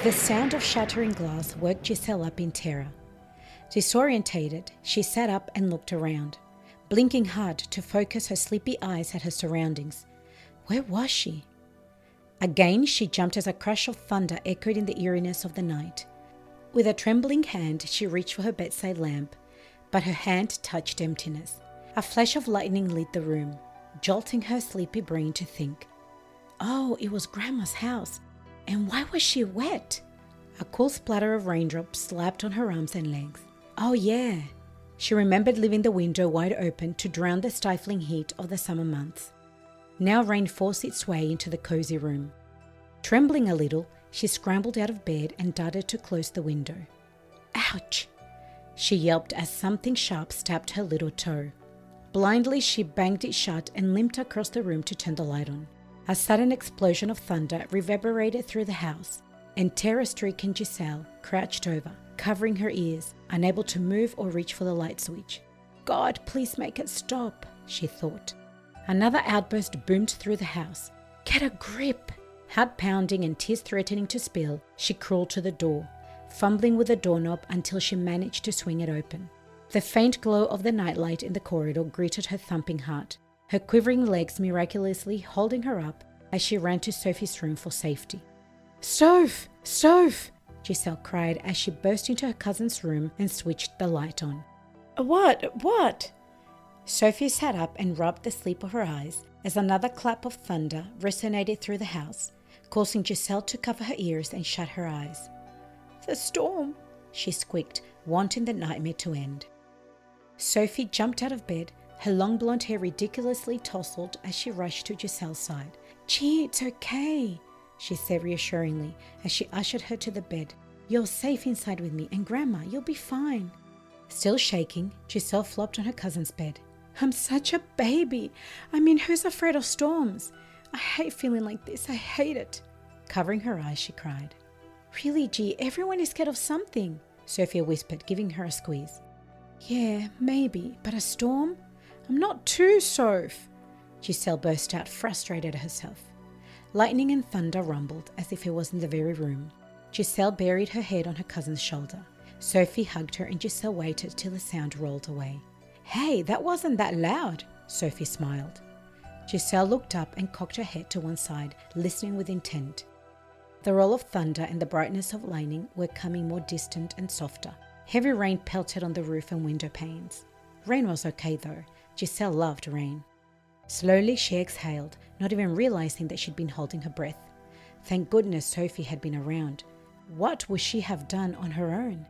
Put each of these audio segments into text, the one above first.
The sound of shattering glass woke Giselle up in terror. Disoriented, she sat up and looked around, blinking hard to focus her sleepy eyes at her surroundings. Where was she? Again, she jumped as a crash of thunder echoed in the eeriness of the night. With a trembling hand, she reached for her bedside lamp, but her hand touched emptiness. A flash of lightning lit the room, jolting her sleepy brain to think. Oh, it was Grandma's house. And why was she wet? A cool splatter of raindrops slapped on her arms and legs. Oh yeah. She remembered leaving the window wide open to drown the stifling heat of the summer months. Now rain forced its way into the cozy room. Trembling a little, she scrambled out of bed and darted to close the window. Ouch! She yelped as something sharp stabbed her little toe. Blindly, she banged it shut and limped across the room to turn the light on. A sudden explosion of thunder reverberated through the house, and terror-stricken Giselle crouched over, covering her ears, unable to move or reach for the light switch. God, please make it stop, she thought. Another outburst boomed through the house. Get a grip! Heart pounding and tears threatening to spill, she crawled to the door, fumbling with the doorknob until she managed to swing it open. The faint glow of the nightlight in the corridor greeted her thumping heart, her quivering legs miraculously holding her up as she ran to Sophie's room for safety. Soph! Soph! Giselle cried as she burst into her cousin's room and switched the light on. What? Sophie sat up and rubbed the sleep of her eyes as another clap of thunder resonated through the house, causing Giselle to cover her ears and shut her eyes. The storm, she squeaked, wanting the nightmare to end. Sophie jumped out of bed, her long blonde hair ridiculously tousled as she rushed to Giselle's side. Gee, it's okay, she said reassuringly as she ushered her to the bed. You're safe inside with me, and Grandma, you'll be fine. Still shaking, Giselle flopped on her cousin's bed. I'm such a baby. I mean, who's afraid of storms? I hate feeling like this. I hate it. Covering her eyes, she cried. Really, G, everyone is scared of something, Sophia whispered, giving her a squeeze. Yeah, maybe, but a storm? I'm not too, Soph. Giselle burst out, frustrated at herself. Lightning and thunder rumbled as if it was in the very room. Giselle buried her head on her cousin's shoulder. Sophie hugged her and Giselle waited till the sound rolled away. Hey, that wasn't that loud, Sophie smiled. Giselle looked up and cocked her head to one side, listening with intent. The roll of thunder and the brightness of lightning were coming more distant and softer. Heavy rain pelted on the roof and window panes. Rain was okay though. Giselle loved rain. Slowly she exhaled, not even realizing that she'd been holding her breath. Thank goodness Sophie had been around. What would she have done on her own?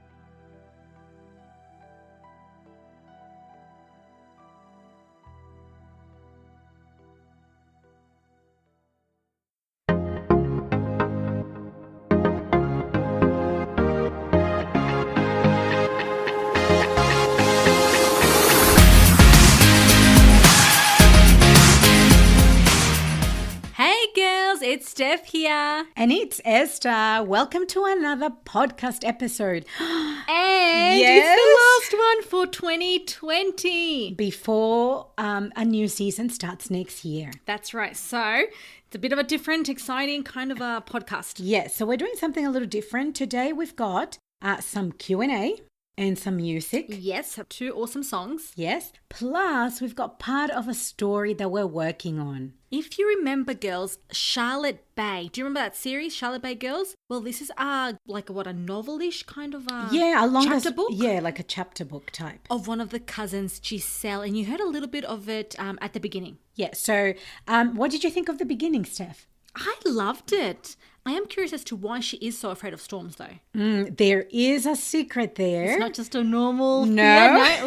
It's Steph here. And it's Esther. Welcome to another podcast episode. And it's the last one for 2020. Before a new season starts next year. That's right. So it's a bit of a different, exciting kind of a podcast. Yes. So we're doing something a little different. Today we've got some Q&A. And some music. Yes, 2 awesome songs. Yes. Plus, we've got part of a story that we're working on. If you remember, girls, Charlotte Bay. Do you remember that series, Charlotte Bay Girls? Well, this is a novelish kind of a chapter book? Yeah, like a chapter book type. Of one of the cousins, Giselle. And you heard a little bit of it at the beginning. Yeah, so what did you think of the beginning, Steph? I loved it. I am curious as to why she is so afraid of storms, though. There is a secret there. It's not just a normal... No.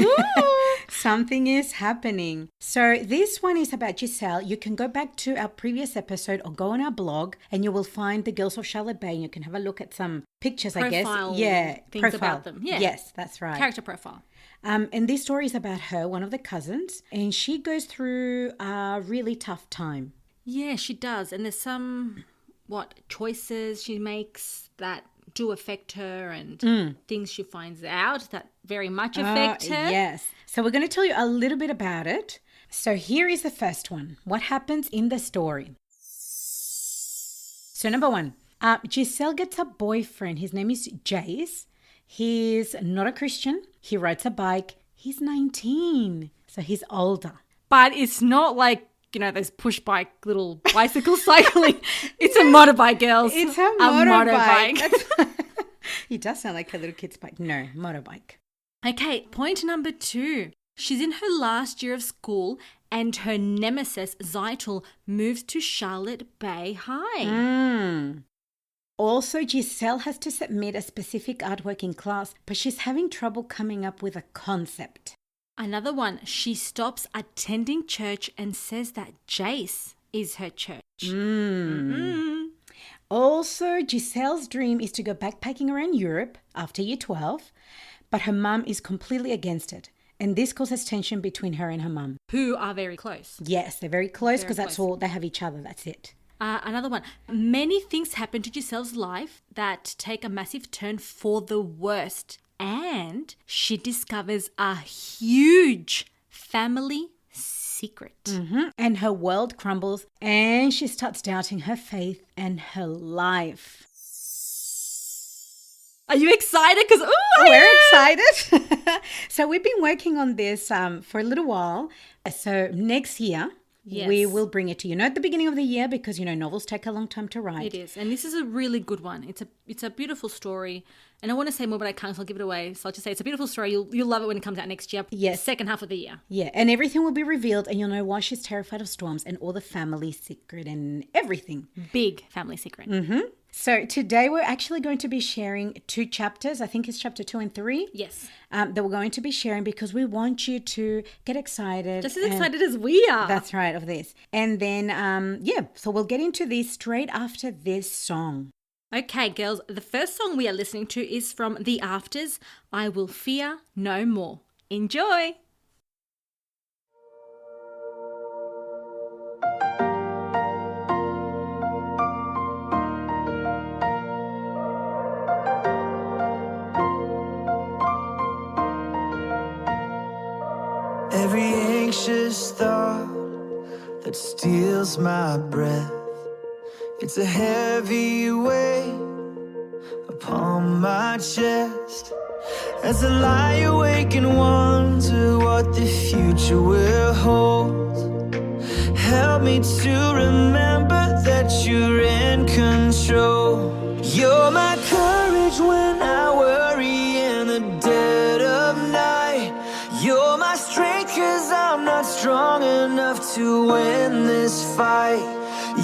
Something is happening. So this one is about Giselle. You can go back to our previous episode or go on our blog and you will find the Girls of Charlotte Bay and you can have a look at some pictures, I guess. Yeah, things about them. Yeah. Yes, that's right. Character profile. And this story is about her, one of the cousins, and she goes through a really tough time. Yeah, she does. And there's some, choices she makes that do affect her and things she finds out that very much affect her. Yes. So we're going to tell you a little bit about it. So here is the first one. What happens in the story? So number 1, Giselle gets a boyfriend. His name is Jace. He's not a Christian. He rides a bike. He's 19, so he's older. But it's not like, you know, those push bike little bicycle cycling. It's a motorbike, girls. It's a motorbike. It does sound like a little kid's bike. No, motorbike. Okay, point number 2. She's in her last year of school and her nemesis, Zytel, moves to Charlotte Bay High. Also, Giselle has to submit a specific artwork in class, but she's having trouble coming up with a concept. Another one, she stops attending church and says that Jace is her church. Also, Giselle's dream is to go backpacking around Europe after year 12, but her mum is completely against it. And this causes tension between her and her mum. Who are very close. Yes, they're very close because that's all, they have each other, that's it. Another one. Many things happen to Giselle's life that take a massive turn for the worst. And she discovers a huge family secret. And her world crumbles and she starts doubting her faith and her life. Are you excited? Because we're excited. So we've been working on this for a little while. So next year, we will bring it to you. Not at the beginning of the year because, you know, novels take a long time to write. It is. And this is a really good one. It's a beautiful story. And I want to say more, but I can't, so I'll give it away. So I'll just say it's a beautiful story. You'll love it when it comes out next year. Yes. Second half of the year. Yeah. And everything will be revealed and you'll know why she's terrified of storms and all the family secret and everything. Big family secret. So today we're actually going to be sharing 2 chapters. I think it's chapter 2 and 3. Yes. That we're going to be sharing because we want you to get excited. Just as excited as we are. That's right, of this. And then, so we'll get into this straight after this song. Okay, girls, the first song we are listening to is from The Afters, I Will Fear No More. Enjoy! Every anxious thought that steals my breath, it's a heavy weight upon my chest. As I lie awake and wonder what the future will hold, help me to remember that you're in control. You're my courage when I worry in the dead of night. You're my strength 'cause I'm not strong enough to win this fight.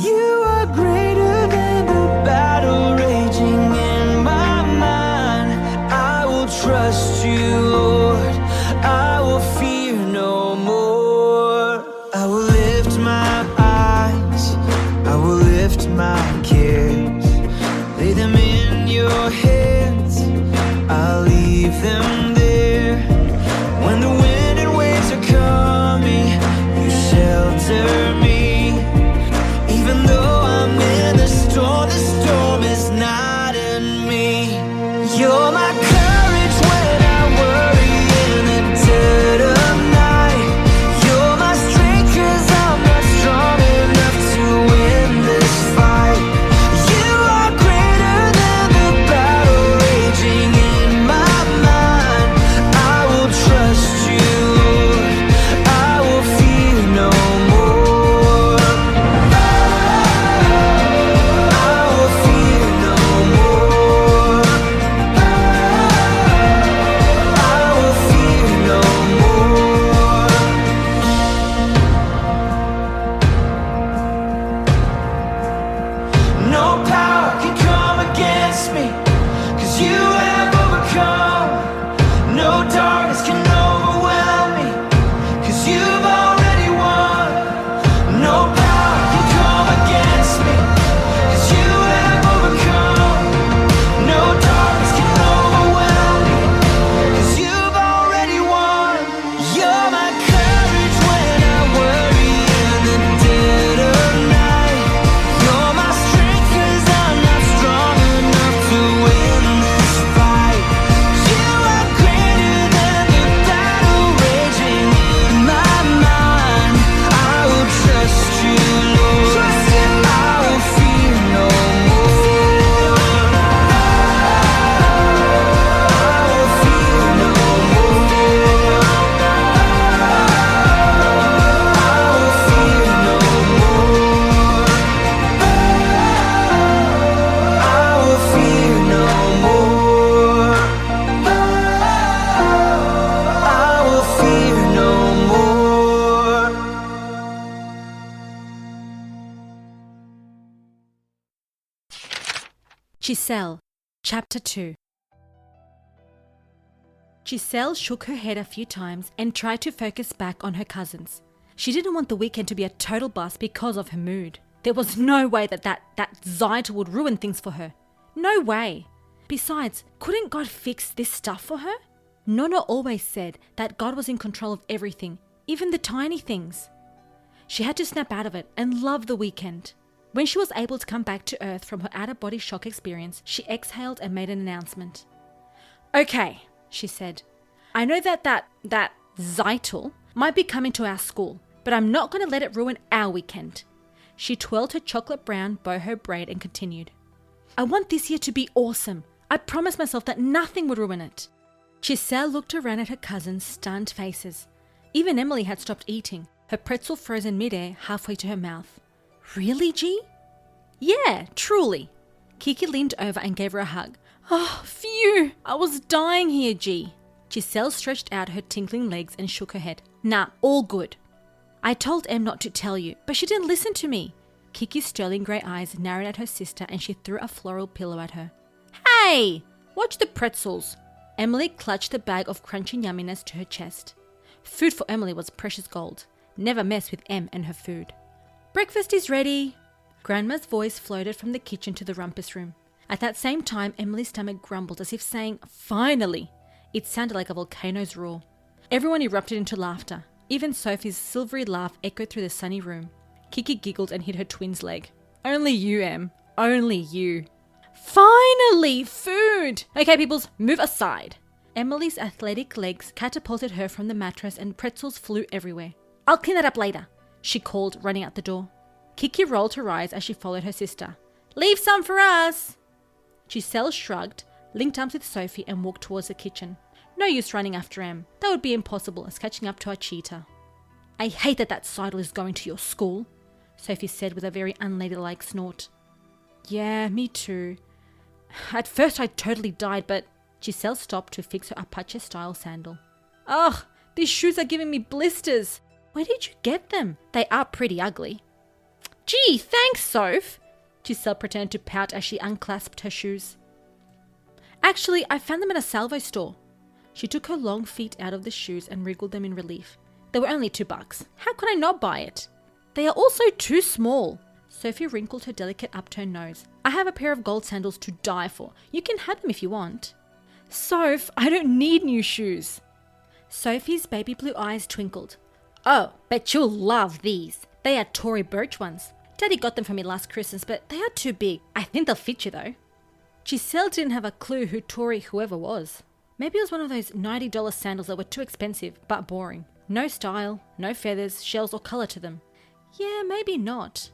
You are greater than the battle raging in my mind. I will trust you, Lord. I will fear no more. I will lift my eyes. I will lift my cares. Lay them in your hands. I'll leave them there. When the wind and waves are coming, you shelter me. Even though I'm in the storm is Giselle, Chapter 2. Giselle shook her head a few times and tried to focus back on her cousins. She didn't want the weekend to be a total bust because of her mood. There was no way that Zyta would ruin things for her. No way. Besides, couldn't God fix this stuff for her? Nonna always said that God was in control of everything, even the tiny things. She had to snap out of it and love the weekend. When she was able to come back to Earth from her out-of-body shock experience, she exhaled and made an announcement. "Okay," she said. "I know that Zytel might be coming to our school, but I'm not going to let it ruin our weekend." She twirled her chocolate brown boho braid and continued. "I want this year to be awesome. I promised myself that nothing would ruin it." Giselle looked around at her cousins' stunned faces. Even Emily had stopped eating, her pretzel frozen midair halfway to her mouth. "Really, G?" "Yeah, truly." Kiki leaned over and gave her a hug. "Oh, phew! I was dying here, G." Giselle stretched out her tinkling legs and shook her head. "Nah, all good." "I told Em not to tell you, but she didn't listen to me." Kiki's sterling grey eyes narrowed at her sister and she threw a floral pillow at her. "Hey! Watch the pretzels." Emily clutched the bag of crunchy yumminess to her chest. Food for Emily was precious gold. Never mess with Em and her food. "Breakfast is ready." Grandma's voice floated from the kitchen to the rumpus room. At that same time, Emily's stomach grumbled as if saying, "Finally!" It sounded like a volcano's roar. Everyone erupted into laughter. Even Sophie's silvery laugh echoed through the sunny room. Kiki giggled and hit her twin's leg. "Only you, Em. Only you." "Finally! Food!" "Okay, peoples, move aside." Emily's athletic legs catapulted her from the mattress and pretzels flew everywhere. "I'll clean that up later," she called, running out the door. Kiki rolled her eyes as she followed her sister. "Leave some for us." Giselle shrugged, linked arms with Sophie and walked towards the kitchen. No use running after Em. That would be impossible as catching up to a cheetah. "I hate that Seidel is going to your school," Sophie said with a very unladylike snort. "Yeah, me too. At first I totally died, but..." Giselle stopped to fix her Apache-style sandal. "Ugh, these shoes are giving me blisters. Where did you get them? They are pretty ugly." "Gee, thanks, Soph." Giselle pretended to pout as she unclasped her shoes. "Actually, I found them at a salvo store." She took her long feet out of the shoes and wriggled them in relief. They were only $2. How could I not buy it? "They are also too small." Sophie wrinkled her delicate upturned nose. "I have a pair of gold sandals to die for. You can have them if you want." "Soph, I don't need new shoes." Sophie's baby blue eyes twinkled. "Oh, bet you'll love these. They are Tory Birch ones. Daddy got them for me last Christmas, but they are too big. I think they'll fit you though." Giselle didn't have a clue who Tory whoever was. Maybe it was one of those $90 sandals that were too expensive, but boring. No style, no feathers, shells or colour to them. Yeah, maybe not.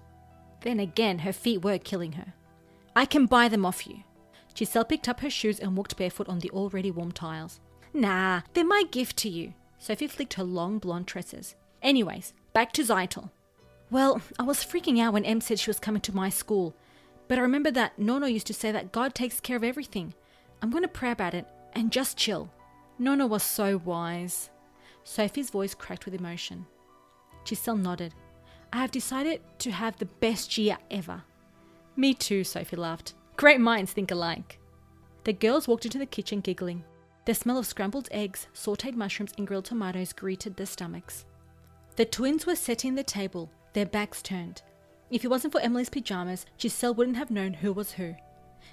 Then again, her feet were killing her. "I can buy them off you." Giselle picked up her shoes and walked barefoot on the already warm tiles. "Nah, they're my gift to you." Sophie flicked her long blonde tresses. "Anyways, back to Zytel." "Well, I was freaking out when Em said she was coming to my school. But I remember that Nono used to say that God takes care of everything. I'm going to pray about it and just chill." Nono was so wise. Sophie's voice cracked with emotion. Giselle nodded. "I have decided to have the best year ever." "Me too," Sophie laughed. "Great minds think alike." The girls walked into the kitchen giggling. The smell of scrambled eggs, sautéed mushrooms and grilled tomatoes greeted their stomachs. The twins were setting the table, their backs turned. If it wasn't for Emily's pajamas, Giselle wouldn't have known who was who.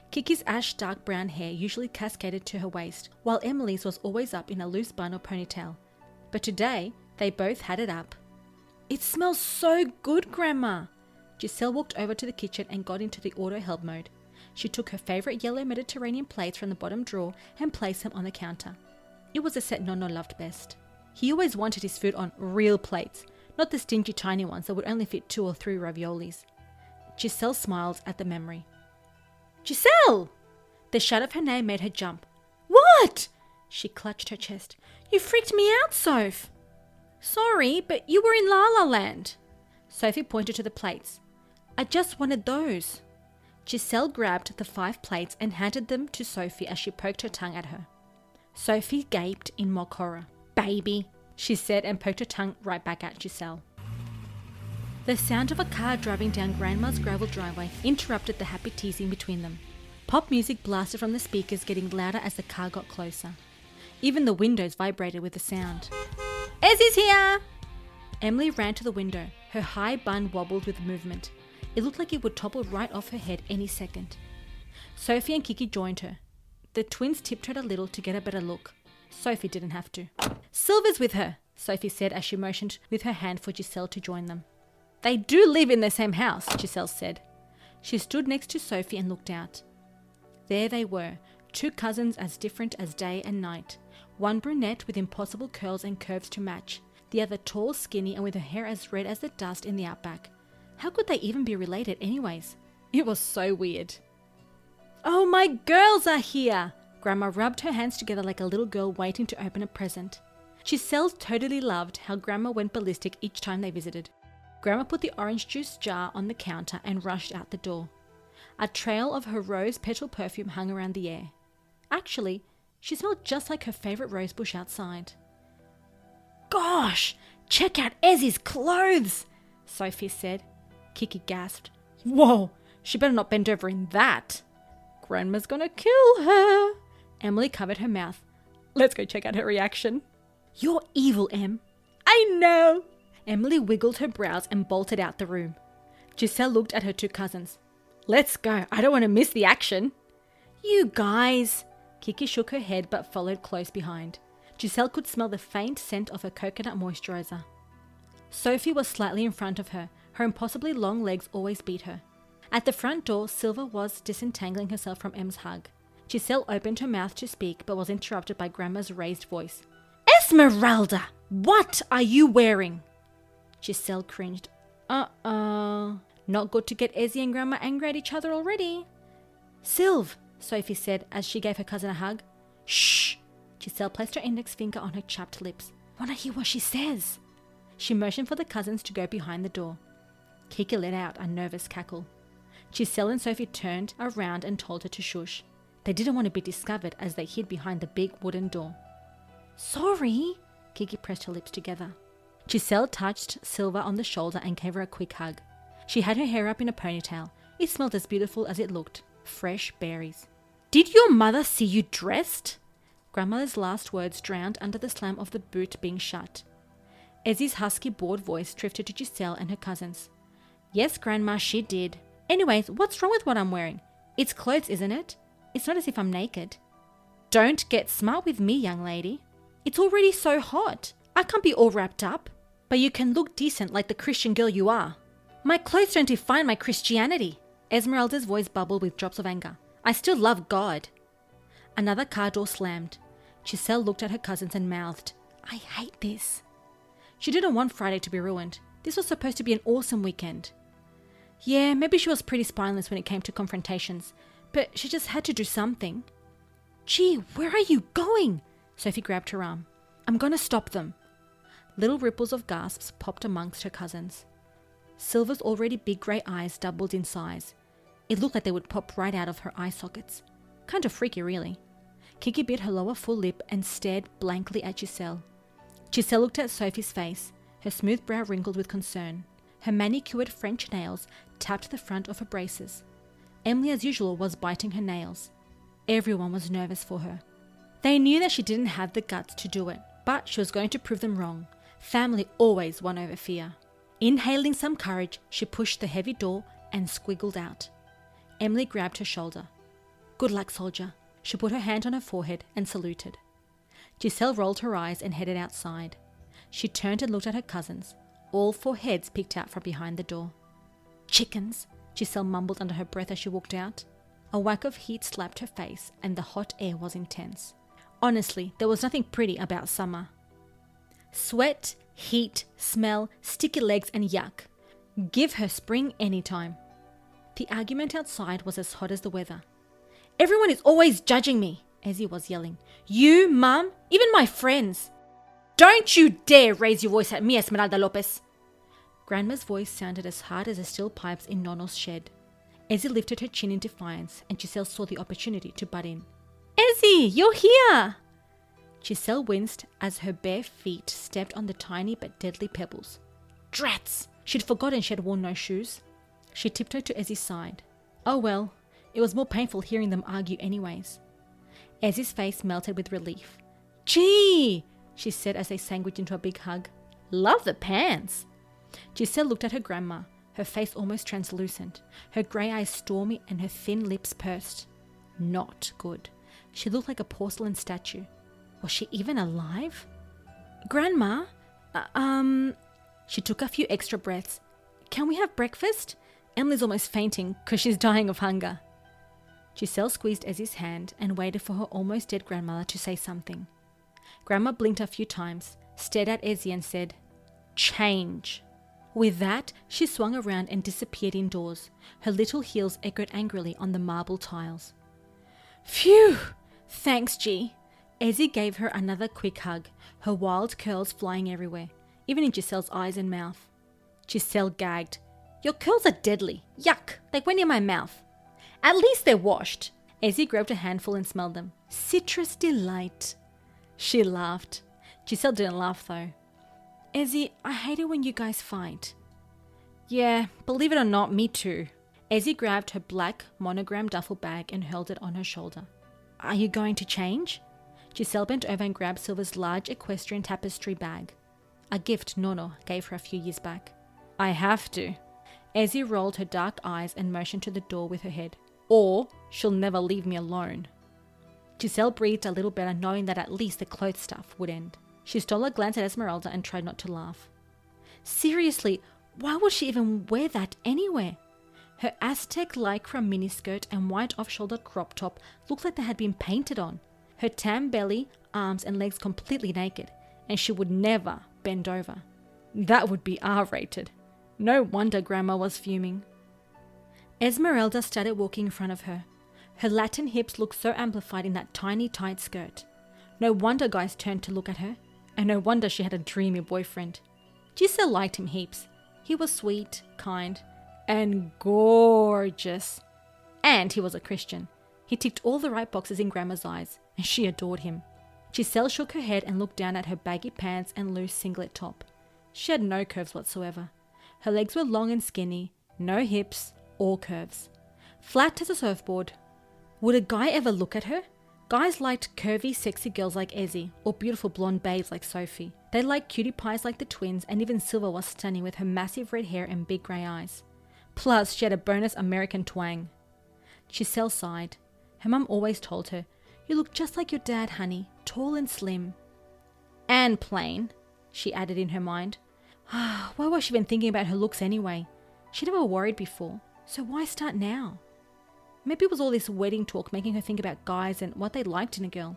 Kiki's ash dark brown hair usually cascaded to her waist, while Emily's was always up in a loose bun or ponytail. But today, they both had it up. "It smells so good, Grandma!" Giselle walked over to the kitchen and got into the auto help mode. She took her favourite yellow Mediterranean plates from the bottom drawer and placed them on the counter. It was the set Nono loved best. He always wanted his food on real plates, not the stingy tiny ones that would only fit 2 or 3 raviolis. Giselle smiled at the memory. "Giselle!" The shout of her name made her jump. "What?" She clutched her chest. "You freaked me out, Soph." "Sorry, but you were in La La Land." Sophie pointed to the plates. "I just wanted those." Giselle grabbed the 5 plates and handed them to Sophie as she poked her tongue at her. Sophie gaped in mock horror. "Baby," she said and poked her tongue right back at Giselle. The sound of a car driving down Grandma's gravel driveway interrupted the happy teasing between them. Pop music blasted from the speakers, getting louder as the car got closer. Even the windows vibrated with the sound. Ezzie's here! Emily ran to the window. Her high bun wobbled with movement. It looked like it would topple right off her head any second. Sophie and Kiki joined her. The twins tiptoed a little to get a better look. Sophie didn't have to. Silver's with her, Sophie said as she motioned with her hand for Giselle to join them. They do live in the same house, Giselle said. She stood next to Sophie and looked out. There they were, two cousins as different as day and night. One brunette with impossible curls and curves to match. The other tall, skinny, and with her hair as red as the dust in the outback. How could they even be related anyways? It was so weird. Oh, my girls are here! Grandma rubbed her hands together like a little girl waiting to open a present. Giselle totally loved how Grandma went ballistic each time they visited. Grandma put the orange juice jar on the counter and rushed out the door. A trail of her rose petal perfume hung around the air. Actually, she smelled just like her favorite rose bush outside. Gosh, check out Ezzie's clothes, Sophie said. Kiki gasped. Whoa, she better not bend over in that. Grandma's gonna kill her. Emily covered her mouth. Let's go check out her reaction. You're evil, Em. I know. Emily wiggled her brows and bolted out the room. Giselle looked at her two cousins. Let's go. I don't want to miss the action. You guys. Kiki shook her head but followed close behind. Giselle could smell the faint scent of her coconut moisturizer. Sophie was slightly in front of her. Her impossibly long legs always beat her. At the front door, Silver was disentangling herself from Em's hug. Giselle opened her mouth to speak but was interrupted by Grandma's raised voice. Esmeralda, what are you wearing? Giselle cringed. Not good to get Ezzy and Grandma angry at each other already. Sylv, Sophie said as she gave her cousin a hug. Shh! Giselle placed her index finger on her chapped lips. Wanna hear what she says? She motioned for the cousins to go behind the door. Kiki let out a nervous cackle. Giselle and Sophie turned around and told her to shush. They didn't want to be discovered as they hid behind the big wooden door. Sorry, Kiki pressed her lips together. Giselle touched Silver on the shoulder and gave her a quick hug. She had her hair up in a ponytail. It smelled as beautiful as it looked. Fresh berries. Did your mother see you dressed? Grandmother's last words drowned under the slam of the boot being shut. Ezzy's husky, bored voice drifted to Giselle and her cousins. Yes, Grandma, she did. Anyways, what's wrong with what I'm wearing? It's clothes, isn't it? It's not as if I'm naked. Don't get smart with me, young lady. It's already so hot. I can't be all wrapped up. But you can look decent like the Christian girl you are. My clothes don't define my Christianity. Esmeralda's voice bubbled with drops of anger. I still love God. Another car door slammed. Giselle looked at her cousins and mouthed, I hate this. She didn't want Friday to be ruined. This was supposed to be an awesome weekend. Yeah, maybe she was pretty spineless when it came to confrontations, but she just had to do something. Gee, where are you going? Sophie grabbed her arm. I'm gonna stop them. Little ripples of gasps popped amongst her cousins. Silver's already big grey eyes doubled in size. It looked like they would pop right out of her eye sockets. Kind of freaky, really. Kiki bit her lower full lip and stared blankly at Giselle. Giselle looked at Sophie's face, her smooth brow wrinkled with concern. Her manicured French nails tapped the front of her braces. Emily, as usual, was biting her nails. Everyone was nervous for her. They knew that she didn't have the guts to do it, but she was going to prove them wrong. Family always won over fear. Inhaling some courage, she pushed the heavy door and squiggled out. Emily grabbed her shoulder. Good luck, soldier. She put her hand on her forehead and saluted. Giselle rolled her eyes and headed outside. She turned and looked at her cousins. All four heads peeked out from behind the door. Chickens, Giselle mumbled under her breath as she walked out. A whack of heat slapped her face and the hot air was intense. Honestly, there was nothing pretty about summer. Sweat, heat, smell, sticky legs and yuck. Give her spring anytime. The argument outside was as hot as the weather. Everyone is always judging me, Ezzy was yelling. You, Mum, even my friends. Don't you dare raise your voice at me, Esmeralda Lopez. Grandma's voice sounded as hard as the steel pipes in Nono's shed. Ezzy lifted her chin in defiance and Giselle saw the opportunity to butt in. Ezzy, you're here! Giselle winced as her bare feet stepped on the tiny but deadly pebbles. Drats! She'd forgotten she had worn no shoes. She tiptoed to Ezzy's side. Oh well, It was more painful hearing them argue anyways. Ezzy's face melted with relief. "Gee!" she said as they sandwiched into a big hug. "Love the pants!" Giselle looked at her grandma, her face almost translucent, her grey eyes stormy and her thin lips pursed. Not good. She looked like a porcelain statue. Was she even alive? "Grandma, She took a few extra breaths. "Can we have breakfast? Emily's almost fainting because she's dying of hunger." Giselle squeezed Ezzy's hand and waited for her almost dead grandmother to say something. Grandma blinked a few times, stared at Ezzy and said, "Change." With that, she swung around and disappeared indoors. Her little heels echoed angrily on the marble tiles. "Phew! Thanks, G." Ezzy gave her another quick hug, her wild curls flying everywhere, even in Giselle's eyes and mouth. Giselle gagged. "Your curls are deadly. Yuck! They went in my mouth." "At least they're washed." Ezzy grabbed a handful and smelled them. "Citrus delight." She laughed. Giselle didn't laugh though. "Ezzy, I hate it when you guys fight." "Yeah, believe it or not, me too." Ezzy grabbed her black monogram duffel bag and hurled it on her shoulder. "Are you going to change?" Giselle bent over and grabbed Silver's large equestrian tapestry bag, a gift Nono gave her a few years back. "I have to." Ezzy rolled her dark eyes and motioned to the door with her head. "Or she'll never leave me alone." Giselle breathed a little better, knowing that at least the clothes stuff would end. She stole a glance at Esmeralda and tried not to laugh. Seriously, why would she even wear that anywhere? Her Aztec lycra miniskirt and white off-shoulder crop top looked like they had been painted on. Her tan belly, arms and legs completely naked, and she would never bend over. That would be R-rated. No wonder Grandma was fuming. Esmeralda started walking in front of her. Her Latin hips looked so amplified in that tiny tight skirt. No wonder guys turned to look at her, and no wonder she had a dreamy boyfriend. Giselle liked him heaps. He was sweet, kind, and gorgeous. And he was a Christian. He ticked all the right boxes in Grandma's eyes, and she adored him. Giselle shook her head and looked down at her baggy pants and loose singlet top. She had no curves whatsoever. Her legs were long and skinny, no hips or curves. Flat as a surfboard. Would a guy ever look at her? Guys liked curvy, sexy girls like Ezzy, or beautiful blonde babes like Sophie. They liked cutie pies like the twins, and even Silver was stunning with her massive red hair and big grey eyes. Plus, she had a bonus American twang. Giselle sighed. Her mum always told her, "You look just like your dad, honey, tall and slim." "And plain," she added in her mind. Why was she even thinking about her looks anyway? She never worried before, so why start now? Maybe it was all this wedding talk making her think about guys and what they liked in a girl.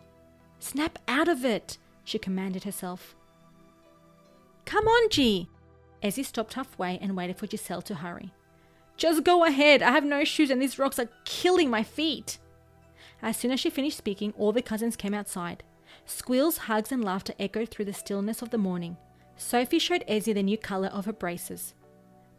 "Snap out of it," she commanded herself. "Come on, G." Ezzy stopped halfway and waited for Giselle to hurry. "Just go ahead. I have no shoes and these rocks are killing my feet." As soon as she finished speaking, all the cousins came outside. Squeals, hugs and laughter echoed through the stillness of the morning. Sophie showed Ezzy the new colour of her braces.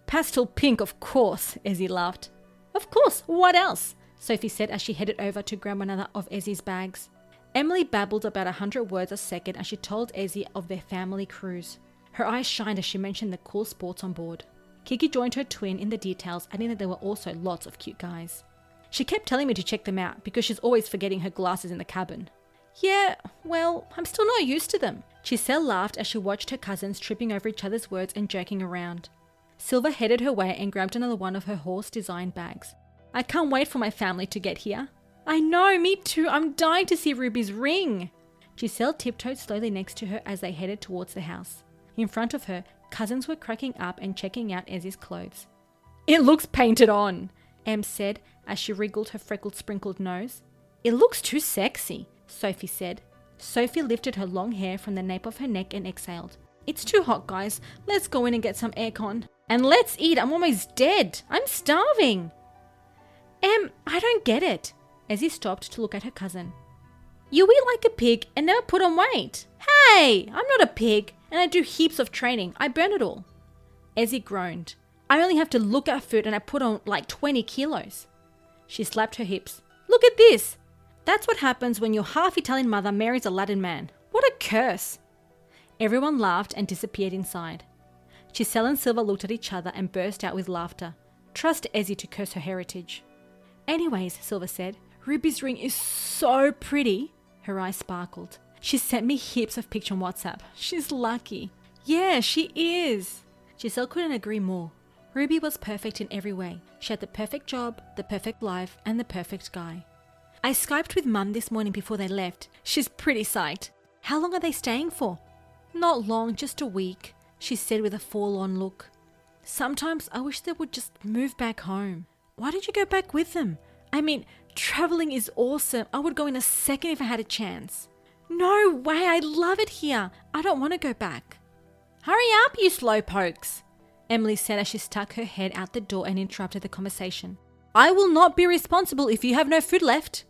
"Pastel pink, of course," Ezzy laughed. "Of course, what else?" Sophie said as she headed over to grab another of Ezzy's bags. Emily babbled about 100 words a second as she told Ezzy of their family cruise. Her eyes shined as she mentioned the cool sports on board. Kiki joined her twin in the details, adding that there were also lots of cute guys. "She kept telling me to check them out because she's always forgetting her glasses in the cabin." "Yeah, well, I'm still not used to them." Giselle laughed as she watched her cousins tripping over each other's words and joking around. Silver headed her way and grabbed another one of her horse-designed bags. "I can't wait for my family to get here." "I know, me too. I'm dying to see Ruby's ring." Giselle tiptoed slowly next to her as they headed towards the house. In front of her, cousins were cracking up and checking out Ezzy's clothes. "It looks painted on," Em said as she wriggled her freckled sprinkled nose. "It looks too sexy," Sophie said. Sophie lifted her long hair from the nape of her neck and exhaled. "It's too hot, guys. Let's go in and get some aircon. And let's eat. I'm almost dead. I'm starving." I don't get it." Ezzy stopped to look at her cousin. "You eat like a pig and never put on weight." "Hey, I'm not a pig, and I do heaps of training. I burn it all." Ezzy groaned. "I only have to look at food and I put on like 20 kilos. She slapped her hips. "Look at this. That's what happens when your half-Italian mother marries a Latin man. What a curse." Everyone laughed and disappeared inside. Giselle and Silver looked at each other and burst out with laughter. Trust Ezzy to curse her heritage. Anyways, Silver said, Ruby's ring is so pretty. Her eyes sparkled. She sent me heaps of pics on WhatsApp. She's lucky. Yeah, she is. Giselle couldn't agree more. Ruby was perfect in every way. She had the perfect job, the perfect life, and the perfect guy. I Skyped with Mum this morning before they left. She's pretty psyched. How long are they staying for? Not long, just a week, she said with a forlorn look. Sometimes I wish they would just move back home. Why don't you go back with them? I mean, traveling is awesome. I would go in a second if I had a chance. No way, I love it here. I don't want to go back. Hurry up, you slowpokes, Emily said as she stuck her head out the door and interrupted the conversation. I will not be responsible if you have no food left.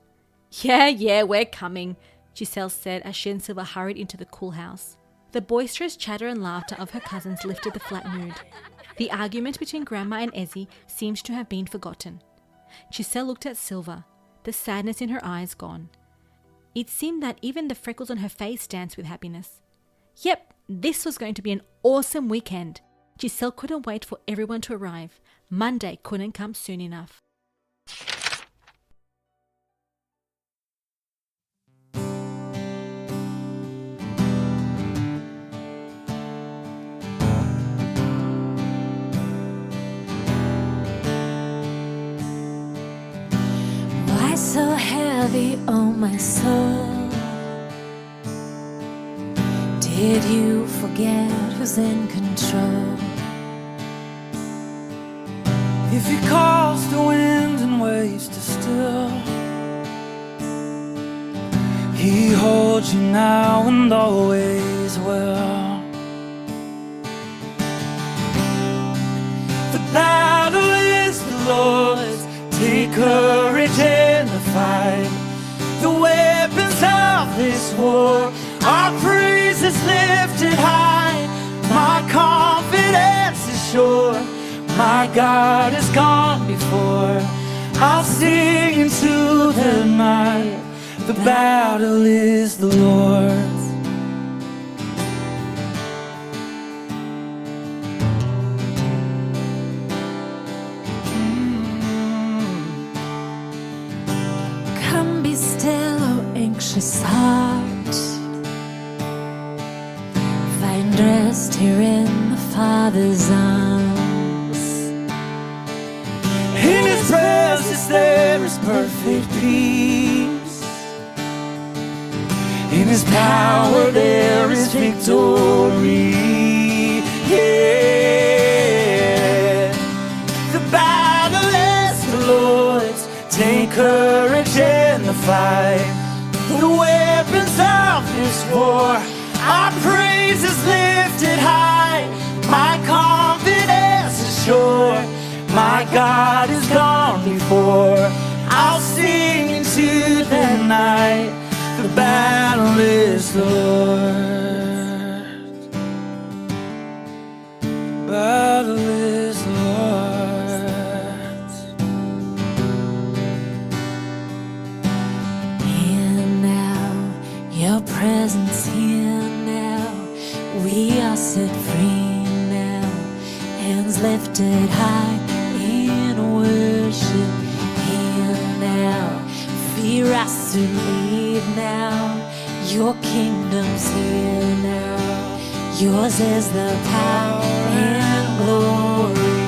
Yeah, we're coming, Giselle said as she and Silver hurried into the cool house. The boisterous chatter and laughter of her cousins lifted the flat mood. The argument between Grandma and Ezzy seemed to have been forgotten. Giselle looked at Silver, the sadness in her eyes gone. It seemed that even the freckles on her face danced with happiness. Yep, this was going to be an awesome weekend. Giselle couldn't wait for everyone to arrive. Monday couldn't come soon enough. Why so heavy on my soul? Did you forget who's in control? If you cause the wind and waves to still, He holds you now and always will. The battle is the Lord's, take courage in the fight. The weapons of this war, our praise is lifted high. My confidence is sure, my God has gone before. I'll sing into the night, the battle is the Lord's. Come be still, oh anxious heart. Find rest here in the Father's arms. In His presence there is perfect peace. In His power there is victory. Yeah. The battle is the Lord's, take courage in the fight. The weapons of this war, our praise is lifted high. My confidence is sure, my God has gone before. I'll sing into the night, the battle is the Lord's. Battle is the Lord's. Here now, your presence here now. We are set free now, hands lifted high in worship. Here now, fear us to leave now. Your kingdom's here now. Yours is the power and glory.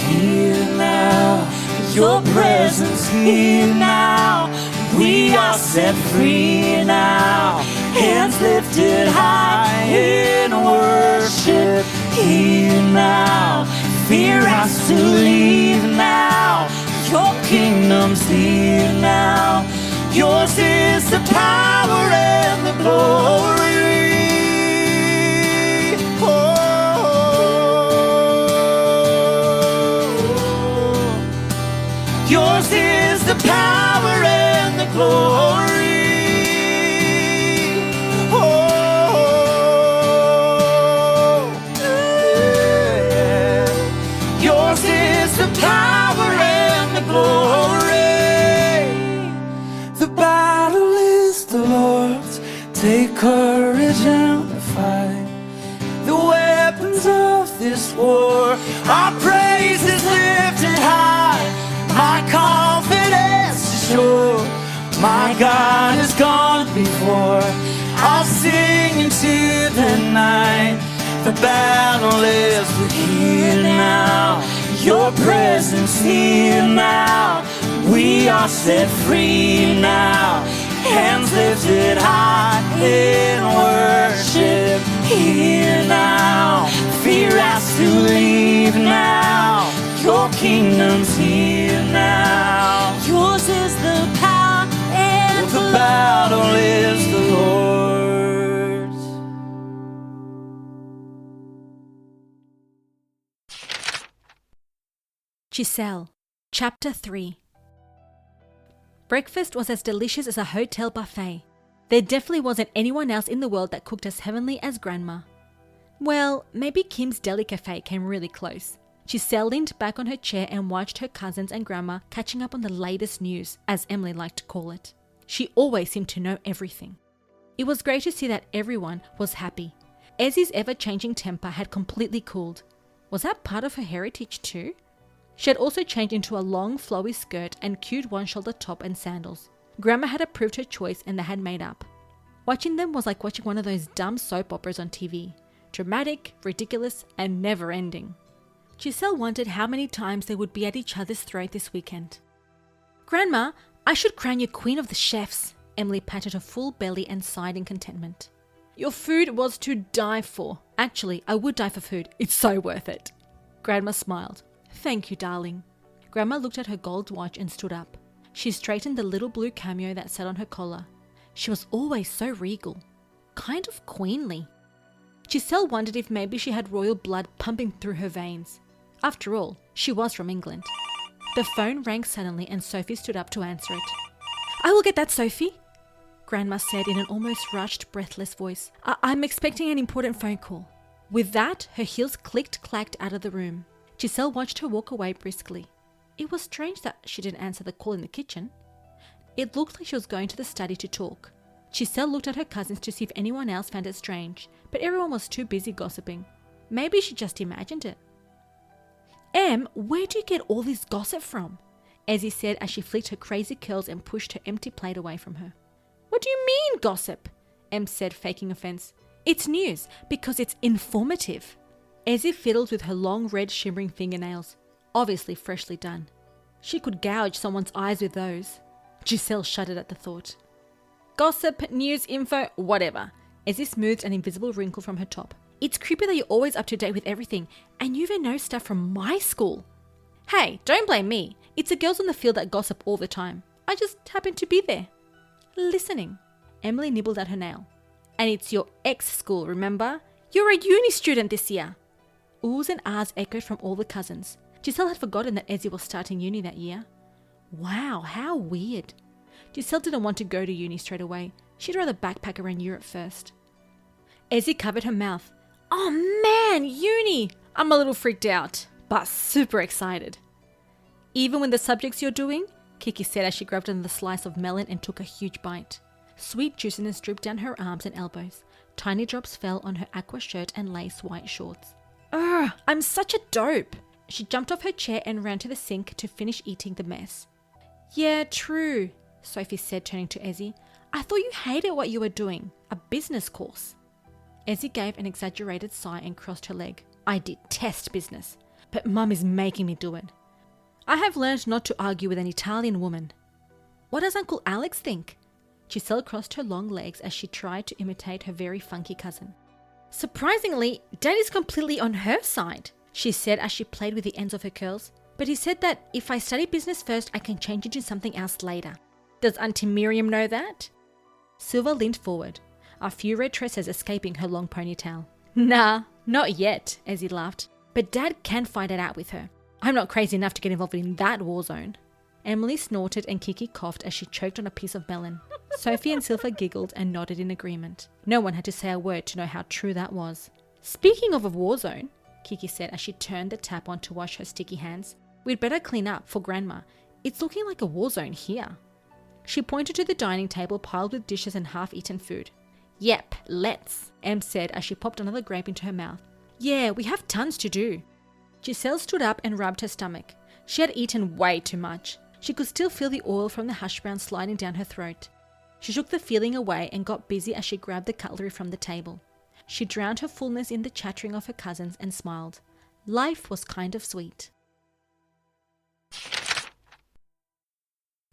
Here now, your presence here now. We are set free now, hands lifted high in worship. Here now, fear us to leave now. Your kingdom's here now. Yours is the power and the glory. Yours is the power and the glory. Yeah. Yours is the power and the glory. The battle is the Lord's, take courage and fight. The weapons of this war, our praise is lifted high. My confidence My God has gone before. I'll sing into the night. The battle is here now. Your presence here now. We are set free now. Hands lifted high in worship here now. Fear has to leave now. Your kingdom's here now. Yours is the power and The battle is the Lord's. Giselle, Chapter 3. Breakfast was as delicious as a hotel buffet. There definitely wasn't anyone else in the world that cooked as heavenly as Grandma. Well, maybe Kim's Deli Cafe came really close. Giselle leaned back on her chair and watched her cousins and Grandma catching up on the latest news, as Emily liked to call it. She always seemed to know everything. It was great to see that everyone was happy. Ezzy's ever-changing temper had completely cooled. Was that part of her heritage too? She had also changed into a long, flowy skirt and cute one-shoulder top and sandals. Grandma had approved her choice and they had made up. Watching them was like watching one of those dumb soap operas on TV. Dramatic, ridiculous, and never-ending. Giselle wondered how many times they would be at each other's throat this weekend. "Grandma, I should crown you queen of the chefs." Emily patted her full belly and sighed in contentment. "Your food was to die for. Actually, I would die for food. It's so worth it." Grandma smiled. "Thank you, darling." Grandma looked at her gold watch and stood up. She straightened the little blue cameo that sat on her collar. She was always so regal. Kind of queenly. Giselle wondered if maybe she had royal blood pumping through her veins. After all, she was from England. The phone rang suddenly and Sophie stood up to answer it. "I will get that, Sophie," Grandma said in an almost rushed, breathless voice. I'm expecting an important phone call." With that, her heels clicked-clacked out of the room. Giselle watched her walk away briskly. It was strange that she didn't answer the call in the kitchen. It looked like she was going to the study to talk. Giselle looked at her cousins to see if anyone else found it strange, but everyone was too busy gossiping. Maybe she just imagined it. "Em, where do you get all this gossip from?" Ezzy said as she flicked her crazy curls and pushed her empty plate away from her. "What do you mean, gossip?" Em said, faking offense. "It's news, because it's informative." Ezzy fiddled with her long red shimmering fingernails, obviously freshly done. She could gouge someone's eyes with those. Giselle shuddered at the thought. "Gossip, news, info, whatever." Ezzy smoothed an invisible wrinkle from her top. "It's creepy that you're always up to date with everything, and you even know stuff from my school." "Hey, don't blame me. It's the girls on the field that gossip all the time. I just happen to be there. Listening." Emily nibbled at her nail. "And it's your ex-school, remember? You're a uni student this year." Oohs and ahs echoed from all the cousins. Giselle had forgotten that Ezzy was starting uni that year. Wow, how weird. Giselle didn't want to go to uni straight away. She'd rather backpack around Europe first. Ezzy covered her mouth. "Oh man, uni! I'm a little freaked out, but super excited." "Even with the subjects you're doing?" Kiki said as she grabbed another slice of melon and took a huge bite. Sweet juiciness dripped down her arms and elbows. Tiny drops fell on her aqua shirt and lace white shorts. "Ugh, I'm such a dope." She jumped off her chair and ran to the sink to finish eating the mess. "Yeah, true," Sophie said, turning to Ezzy. "I thought you hated what you were doing. A business course." Ezzy gave an exaggerated sigh and crossed her leg. "I detest business, but Mum is making me do it. I have learned not to argue with an Italian woman." "What does Uncle Alex think?" Giselle crossed her long legs as she tried to imitate her very funky cousin. "Surprisingly, Dad is completely on her side," she said as she played with the ends of her curls. "But he said that if I study business first, I can change into something else later. Does Auntie Miriam know that?" Silver leaned forward, a few red tresses escaping her long ponytail. "Nah, not yet," Ezzy laughed. "But Dad can fight it out with her. I'm not crazy enough to get involved in that war zone." Emily snorted and Kiki coughed as she choked on a piece of melon. Sophie and Silver giggled and nodded in agreement. No one had to say a word to know how true that was. "Speaking of a war zone," Kiki said as she turned the tap on to wash her sticky hands, "we'd better clean up for Grandma. It's looking like a war zone here." She pointed to the dining table piled with dishes and half-eaten food. "Yep, let's," Em said as she popped another grape into her mouth. "Yeah, we have tons to do." Giselle stood up and rubbed her stomach. She had eaten way too much. She could still feel the oil from the hash brown sliding down her throat. She shook the feeling away and got busy as she grabbed the cutlery from the table. She drowned her fullness in the chattering of her cousins and smiled. Life was kind of sweet.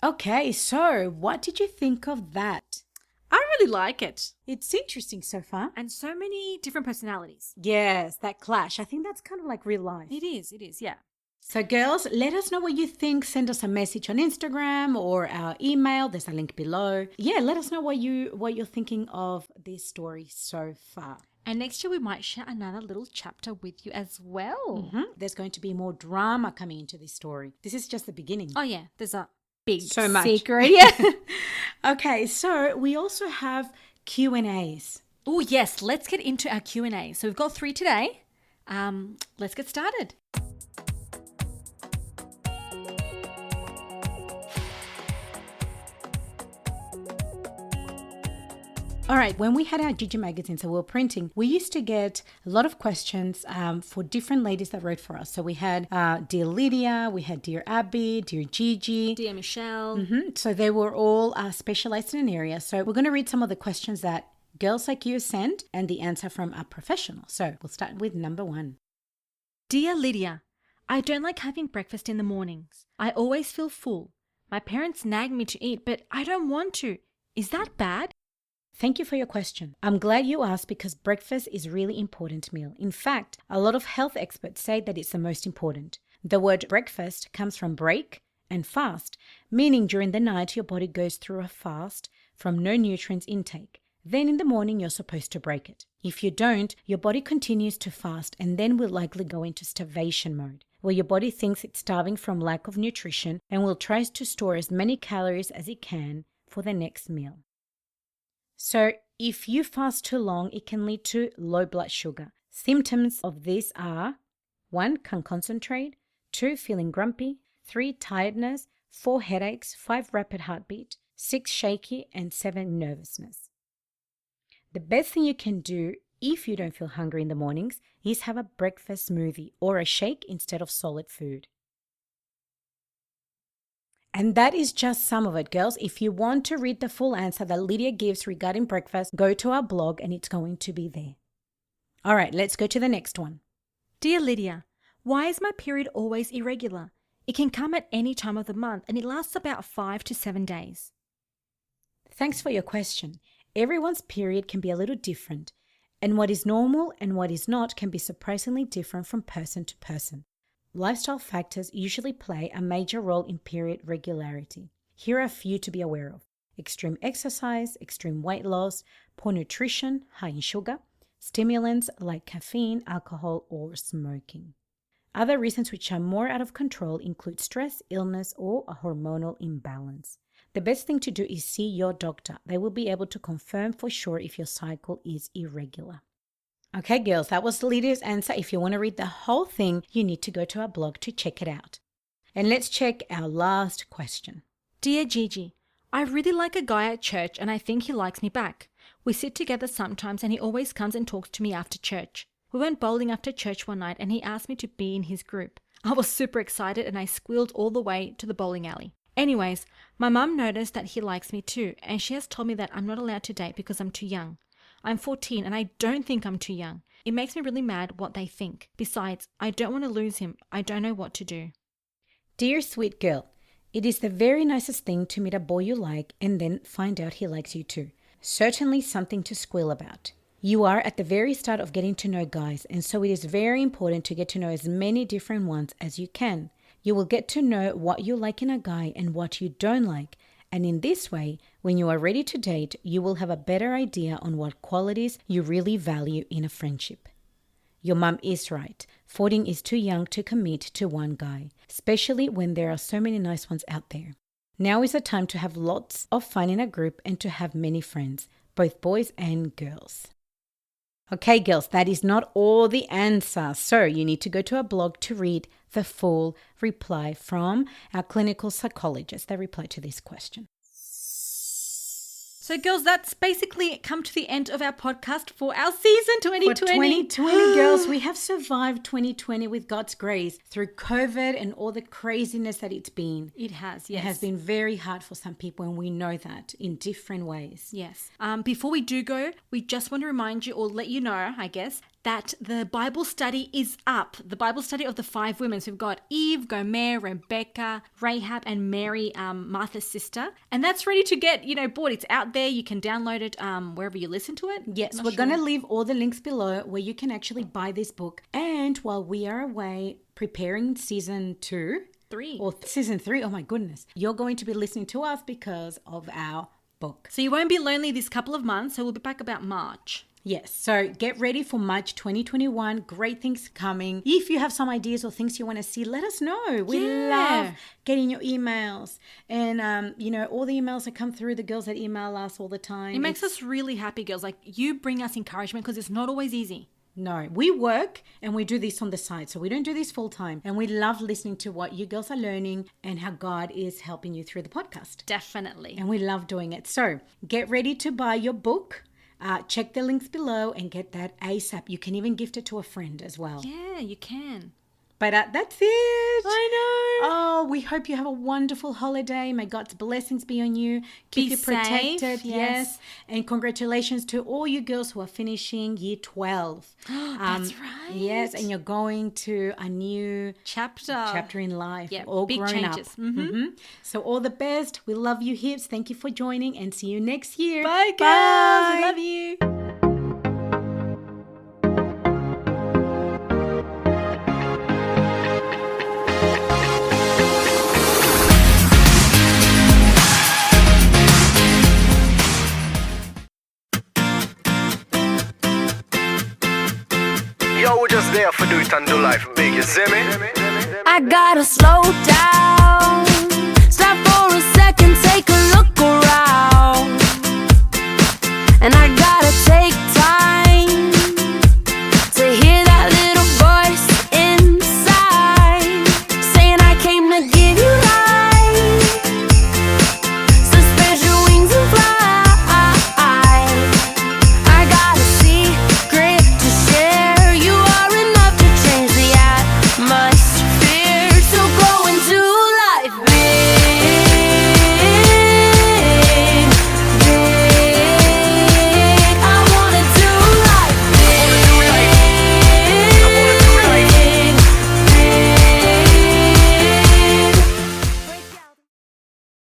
Okay, so what did you think of that? I really like it. It's interesting so far. And so many different personalities. Yes, that clash. I think that's kind of like real life. It is, yeah. So girls, let us know what you think. Send us a message on Instagram or our email. There's a link below. Yeah, let us know what you're thinking of this story so far. And next year we might share another little chapter with you as well. There's going to be more drama coming into this story. This is just the beginning. Oh yeah, there's a big So much. secret. Yeah. Okay, so we also have Q&As. Oh yes, let's get into our Q&A. So we've got 3 today. Let's get started. All right, when we had our Gigi magazines that we were printing, we used to get a lot of questions for different ladies that wrote for us. So we had Dear Lydia, we had Dear Abby, Dear Gigi. Dear Michelle. So they were all specialized in an area. So we're going to read some of the questions that girls like you sent and the answer from a professional. So we'll start with number 1. Dear Lydia, I don't like having breakfast in the mornings. I always feel full. My parents nag me to eat, but I don't want to. Is that bad? Thank you for your question. I'm glad you asked because breakfast is a really important meal. In fact, a lot of health experts say that it's the most important. The word breakfast comes from break and fast, meaning during the night your body goes through a fast from no nutrients intake. Then in the morning you're supposed to break it. If you don't, your body continues to fast and then will likely go into starvation mode, where your body thinks it's starving from lack of nutrition and will try to store as many calories as it can for the next meal. So if you fast too long, it can lead to low blood sugar. Symptoms of this are 1. Can't concentrate, 2. Feeling grumpy, 3. Tiredness, 4. Headaches, 5. Rapid heartbeat, 6. Shaky, and 7. Nervousness. The best thing you can do if you don't feel hungry in the mornings is have a breakfast smoothie or a shake instead of solid food. And that is just some of it, girls. If you want to read the full answer that Lydia gives regarding breakfast, go to our blog and it's going to be there. All right, let's go to the next one. Dear Lydia, why is my period always irregular? It can come at any time of the month and it lasts about 5 to 7 days. Thanks for your question. Everyone's period can be a little different, and what is normal and what is not can be surprisingly different from person to person. Lifestyle factors usually play a major role in period regularity. Here are a few to be aware of: extreme exercise, extreme weight loss, poor nutrition, high in sugar, stimulants like caffeine, alcohol, or smoking. Other reasons which are more out of control include stress, illness, or a hormonal imbalance. The best thing to do is see your doctor. They will be able to confirm for sure if your cycle is irregular. Okay, girls, that was Lydia's answer. If you want to read the whole thing, you need to go to our blog to check it out. And let's check our last question. Dear Gigi, I really like a guy at church and I think he likes me back. We sit together sometimes and he always comes and talks to me after church. We went bowling after church one night and he asked me to be in his group. I was super excited and I squealed all the way to the bowling alley. Anyways, my mum noticed that he likes me too, and she has told me that I'm not allowed to date because I'm too young. I'm 14 and I don't think I'm too young. It makes me really mad what they think. Besides, I don't want to lose him. I don't know what to do. Dear sweet girl, it is the very nicest thing to meet a boy you like and then find out he likes you too. Certainly something to squeal about. You are at the very start of getting to know guys, and so it is very important to get to know as many different ones as you can. You will get to know what you like in a guy and what you don't like. And in this way, when you are ready to date, you will have a better idea on what qualities you really value in a friendship. Your mum is right. 14 is too young to commit to one guy, especially when there are so many nice ones out there. Now is the time to have lots of fun in a group and to have many friends, both boys and girls. Okay, girls, that is not all the answer. So you need to go to our blog to read the full reply from our clinical psychologist that replied to this question. So, girls, that's basically come to the end of our podcast for our season 2020. For 2020, girls, we have survived 2020 with God's grace through COVID and all the craziness that it's been. It has, yes. It has been very hard for some people, and we know that in different ways. Yes. Before we do go, we just want to remind you or let you know, I guess, that the Bible study is up. The Bible study of the 5 women. So we've got Eve, Gomer, Rebecca, Rahab, and Mary, Martha's sister. And that's ready to get, bought. It's out there. You can download it wherever you listen to it. Yes, we're going to leave all the links below where you can actually buy this book. And while we are away preparing season 2, 3. Or season 3, oh my goodness, you're going to be listening to us because of our book. So you won't be lonely this couple of months. So we'll be back about March. Yes, so get ready for March 2021. Great things coming. If you have some ideas or things you want to see, let us know. We love getting your emails. And, all the emails that come through, the girls that email us all the time. It makes us really happy, girls. Like, you bring us encouragement because it's not always easy. No, we work and we do this on the side. So we don't do this full time. And we love listening to what you girls are learning and how God is helping you through the podcast. Definitely. And we love doing it. So get ready to buy your book. Check the links below and get that ASAP. You can even gift it to a friend as well. Yeah, you can. But that's it. I know. Oh, we hope you have a wonderful holiday. May God's blessings be on you. Keep you protected. Safe, yes. And congratulations to all you girls who are finishing year 12. That's right. Yes, and you're going to a new chapter in life. Yeah, all big grown changes. up. Mm-hmm. So all the best. We love you, hips. Thank you for joining and see you next year. Bye, girls. We love you. Yo, we're just there for do it and do life big, you see me? I gotta slow down, stop for a second, take a look around, and I gotta take